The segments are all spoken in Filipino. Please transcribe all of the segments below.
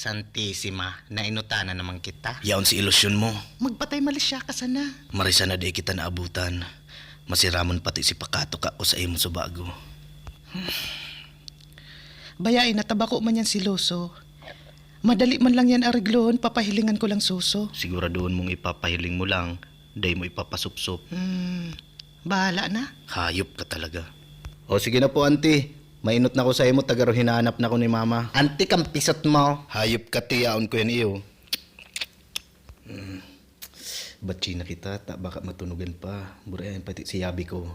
Santissima, nainutana naman kita. Yaon si ilusyon mo. Magpatay mali siya ka sana. Marisa na di kita naabutan. Masiramon pati si Pakatok ako sa imo subago. Bayain na tabako man yan si Loso. Madali man lang yan arigloon, papahilingan ko lang suso. Siguraduhin mong ipapahiling mo lang, day mo ipapasupsop. Bahala na. Hayop ka talaga. O sige na po, auntie. Mainot na ko sa imo, tagaro hinahanap na ko ni mama. Anti kang pisot mo. Hayop ka tiyaon ko yan iyo. Ba't china kita? Ta baka matunugan pa. Burayan pati si yabi ko.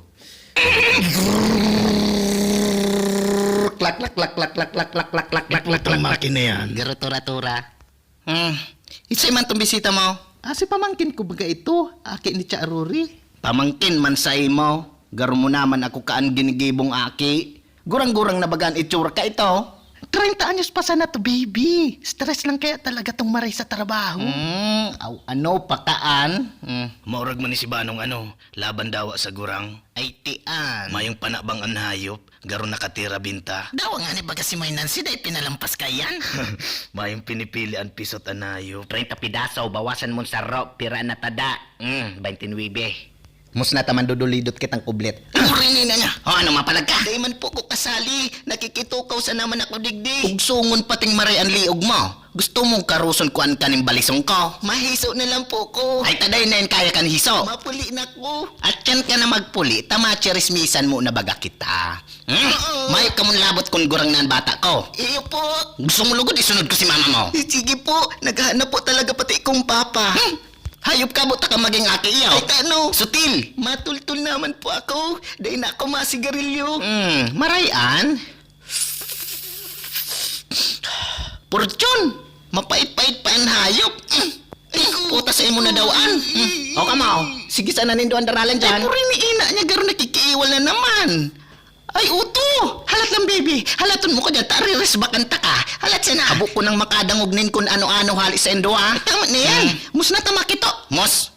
Klak klak klak klak klak klak klak klak klak klak klak. Putang makina yan. Garutura-tura. Isa'y man tong bisita mo. Si pamangkin ko baga ito, aki ni Charuri. Pamangkin man sa imo. Garo mo naman ako kaan ginigibong aki. Gurang-gurang na bagaan itsura ka ito. 30 anyos pa sana to, baby. Stress lang kaya talaga tong maray sa trabaho. Ano pakaan? Maurag man ni si Banong laban dawa sa gurang. Ay tian. Mayong panabang ang hayop, garo nakatira binta. Dawa nga ni baga si May Nancy dahil pinalampas ka yan. Mayong pinipili ang pisot ang hayop. 30 pidaso, bawasan mo sa ro, pira na tada. 29. Mus na taman dudulidot kitang kublit. Ano rin na niya? O ano mapalag ka? Di man po ko kasali. Nakikitukaw sa naman ako digdi. Ugsungon pating maray ang liog mo. Gusto mong karuson kuan kaning balisong ko? Mahiso na lang po ko. Ay taday na yun kaya kan hiso. Mapuli na ko. At yan ka na magpuli, tamachirismisan mo na baga kita. May kamon labot kung gurang na ang bata ko. Iyo po. Gusto mo lugod, isunod ko si mama mo. Sige po, naghahanap po talaga pati kong papa. Hayop ka, buta ka maging aki iyaw. Ay, ano? Sutil. Matultul naman po ako. Dahil na ako masigarilyo. Marayan. Purchon. Mapait-pait pa ang hayop. Puta sa imo na dawaan. O kamaw. Sige sana ninduan daralan dyan. Ay, puri ni ina niya garo nakikiiwal na naman. Ay, uto! Halat lang, baby. Halaton mo ko dyan. Tariris bakanta ka. Halat sana. Abo ko nang makadangog nin kung ano-ano halis sa endo, ha? Tama na yan. Mus na tamak ito. Mus.